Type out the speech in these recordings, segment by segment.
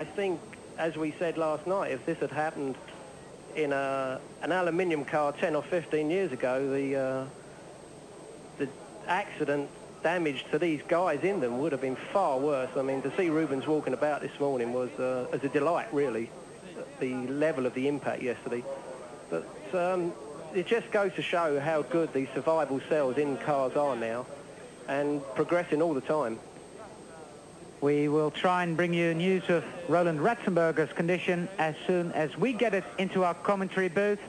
I think, as we said last night, if this had happened in an aluminium car 10 or 15 years ago, the accident damage to these guys in them would have been far worse. I mean, to see Rubens walking about this morning was as a delight, really, the level of the impact yesterday. But it just goes to show how good these survival cells in cars are now, and progressing all the time. We will try and bring you news of Roland Ratzenberger's condition as soon as we get it into our commentary booth.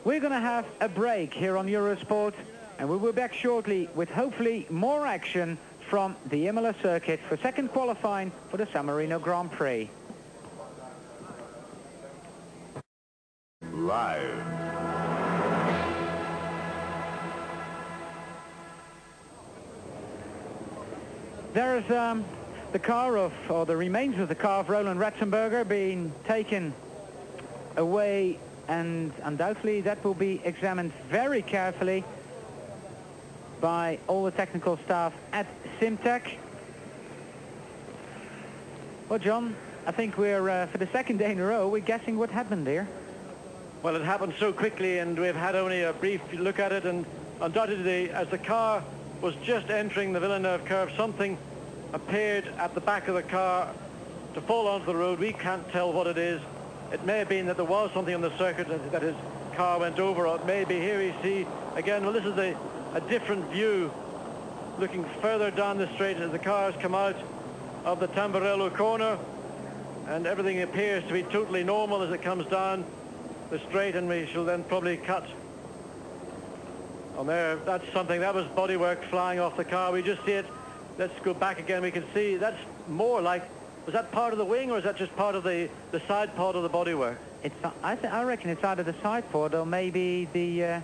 We're going to have a break here on Eurosport, and we'll be back shortly with hopefully more action from the Imola circuit for second qualifying for the San Marino Grand Prix. Live. There's the car of, or the remains of the car of Roland Ratzenberger being taken away, and undoubtedly that will be examined very carefully by all the technical staff at Simtech. Well, John, I think we're, for the second day in a row, we're guessing what happened there. Well, it happened so quickly, and we've had only a brief look at it, and undoubtedly, as the car was just entering the Villeneuve curve, something appeared at the back of the car to fall onto the road. We can't tell what it is. It may have been that there was something on the circuit that his car went over, or it may be here you see again. Well, this is a different view looking further down the straight as the cars come out of the Tamburello corner, and everything appears to be totally normal as it comes down the straight, and we shall then probably cut on there. That's something, that was bodywork flying off the car. We just see it. Let's go back again. We can see that's more like, was that part of the wing, or is that just part of the side pod of the bodywork? It's, I reckon it's either the side pod or maybe the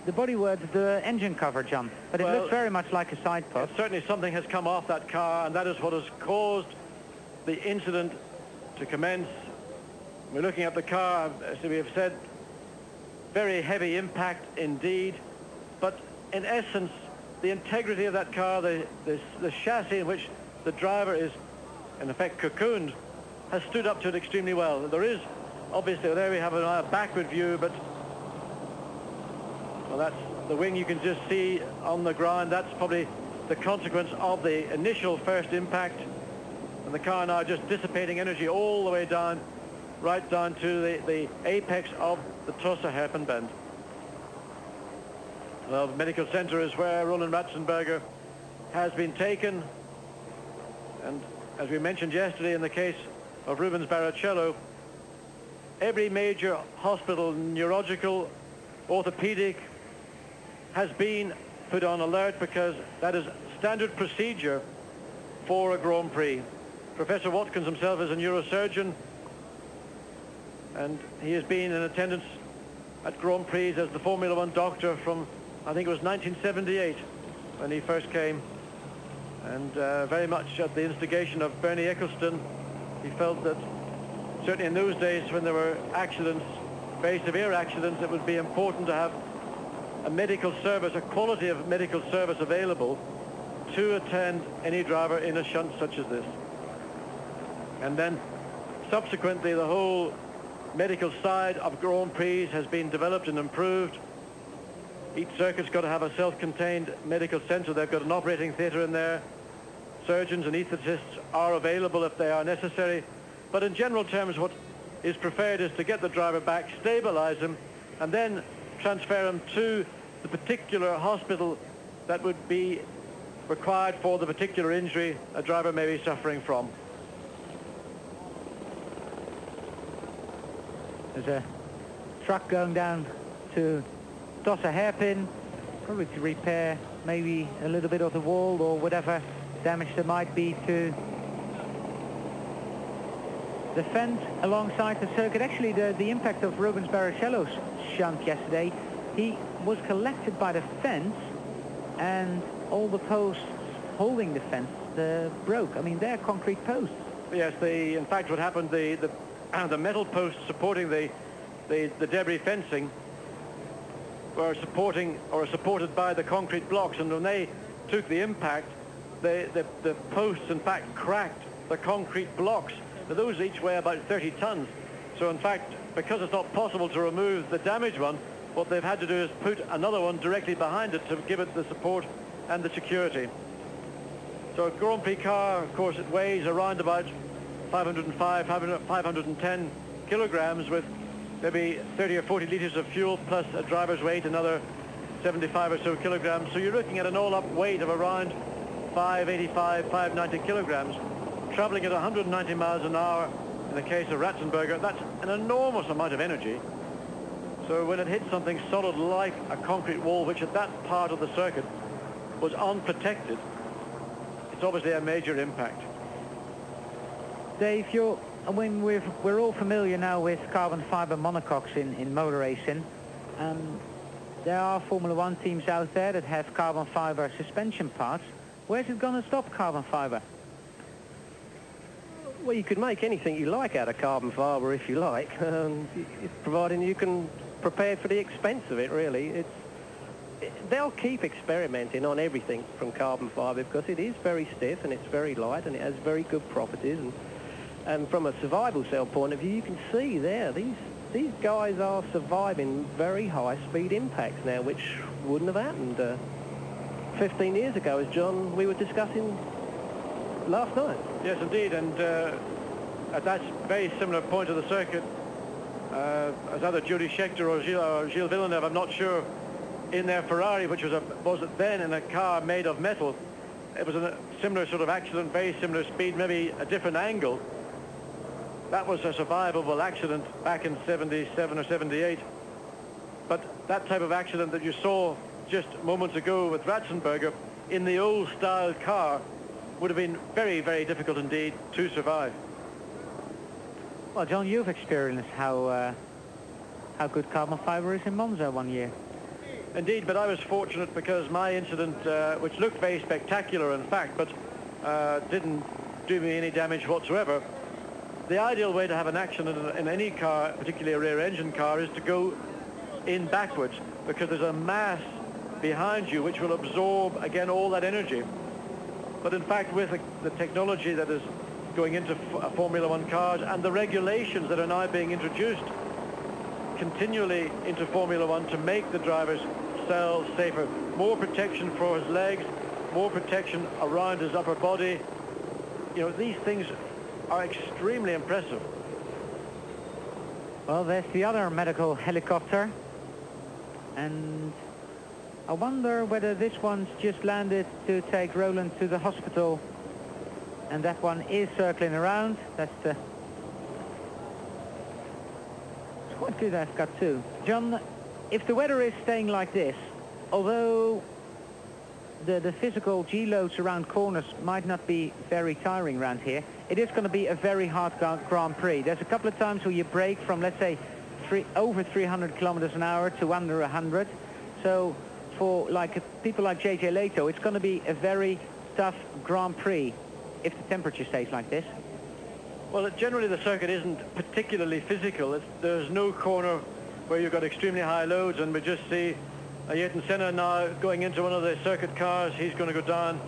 bodywork, the engine cover, John. But it looks very much like a side pod. Certainly something has come off that car, and that is what has caused the incident to commence. We're looking at the car, as we have said, very heavy impact indeed, but in essence, the integrity of that car, the chassis in which the driver is, in effect, cocooned, has stood up to it extremely well. There is, obviously, there we have a backward view, but, well, that's the wing you can just see on the ground. That's probably the consequence of the initial first impact, and the car now just dissipating energy all the way down, right down to the apex of the Tossa hairpin bend. Well, the medical center is where Roland Ratzenberger has been taken, and as we mentioned yesterday in the case of Rubens Barrichello, every major hospital, neurological, orthopedic, has been put on alert, because that is standard procedure for a Grand Prix. Professor Watkins himself is a neurosurgeon, and he has been in attendance at Grand Prix as the Formula One doctor from, I think it was 1978 when he first came, and very much at the instigation of Bernie Ecclestone. He felt that certainly in those days when there were accidents, very severe accidents, it would be important to have a medical service, a quality of medical service available to attend any driver in a shunt such as this. And then subsequently the whole medical side of Grand Prix has been developed and improved. Each circuit's got to have a self-contained medical center. They've got an operating theater in there. Surgeons and anesthetists are available if they are necessary. But in general terms, what is preferred is to get the driver back, stabilize him, and then transfer him to the particular hospital that would be required for the particular injury a driver may be suffering from. There's a truck going down to Tossa hairpin, probably to repair maybe a little bit of the wall or whatever damage there might be to the fence alongside the circuit. Actually, the impact of Rubens Barrichello's shunt yesterday, he was collected by the fence, and all the posts holding the fence broke. I mean, they're concrete posts. Yes, in fact, what happened, the metal posts supporting the debris fencing were supported by the concrete blocks, and when they took the impact, the posts in fact cracked the concrete blocks. Now, those each weigh about 30 tons. So in fact, because it's not possible to remove the damaged one, what they've had to do is put another one directly behind it to give it the support and the security. So a Grand Prix car, of course, it weighs around about 510 kilograms with maybe 30 or 40 litres of fuel plus a driver's weight, another 75 or so kilograms. So you're looking at an all-up weight of around 585, 590 kilograms, travelling at 190 miles an hour in the case of Ratzenberger. That's an enormous amount of energy. So when it hits something solid like a concrete wall, which at that part of the circuit was unprotected, it's obviously a major impact. Dave, we're all familiar now with carbon fiber monocoques in motor racing. There are Formula One teams out there that have carbon fiber suspension parts. Where's it going to stop carbon fiber? Well, you could make anything you like out of carbon fiber if you like, providing you can prepare for the expense of it, really. They'll keep experimenting on everything from carbon fiber because it is very stiff and it's very light and it has very good properties. And from a survival cell point of view, you can see there, these guys are surviving very high-speed impacts now, which wouldn't have happened 15 years ago, as John, we were discussing last night. Yes, indeed, and at that very similar point of the circuit, as either Jody Scheckter or Gilles Villeneuve, I'm not sure, in their Ferrari, which was then in a car made of metal, it was a similar sort of accident, very similar speed, maybe a different angle. That was a survivable accident back in 77 or 78. But that type of accident that you saw just moments ago with Ratzenberger in the old style car would have been very, very difficult indeed to survive. Well, John, you've experienced how good carbon fiber is in Monza one year. Indeed, but I was fortunate because my incident, which looked very spectacular in fact, but didn't do me any damage whatsoever. The ideal way to have an accident in any car, particularly a rear engine car, is to go in backwards because there's a mass behind you which will absorb again all that energy. But in fact, with the technology that is going into Formula One cars and the regulations that are now being introduced continually into Formula One to make the driver's cells safer, more protection for his legs, more protection around his upper body, you know, these things are extremely impressive. Well, there's the other medical helicopter, and I wonder whether this one's just landed to take Roland to the hospital, and that one is circling around. That's it's quite good I've got two. John, if the weather is staying like this, although the physical G-loads around corners might not be very tiring around here, it is going to be a very hard Grand Prix. There's a couple of times where you break from, let's say, over 300 kilometers an hour to under 100. So for people like JJ Lehto, it's going to be a very tough Grand Prix if the temperature stays like this. Well, generally the circuit isn't particularly physical. There's no corner where you've got extremely high loads, and we just see Ayrton Senna now going into one of the circuit cars. He's going to go down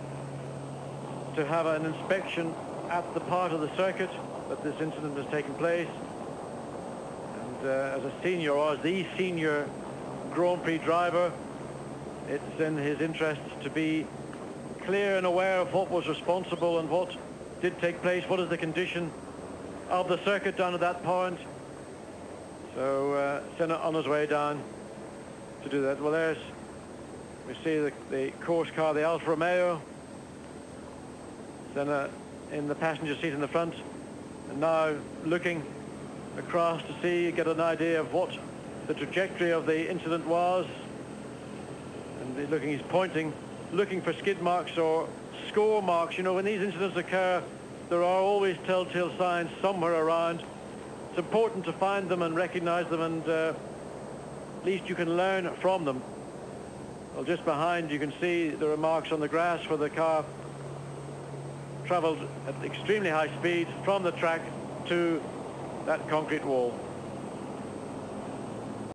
to have an inspection at the part of the circuit that this incident has taken place. And as a senior, or as the senior Grand Prix driver, it's in his interest to be clear and aware of what was responsible and what did take place, what is the condition of the circuit down at that point. So Senna on his way down to do that. Well, we see the course car, the Alfa Romeo. Senna in the passenger seat in the front, and now looking across to get an idea of what the trajectory of the incident was. And he's pointing, looking for skid marks or score marks. You know, when these incidents occur, there are always telltale signs somewhere around. It's important to find them and recognize them, and at least you can learn from them. Well, just behind you can see the remarks on the grass where the car traveled at extremely high speed from the track to that concrete wall.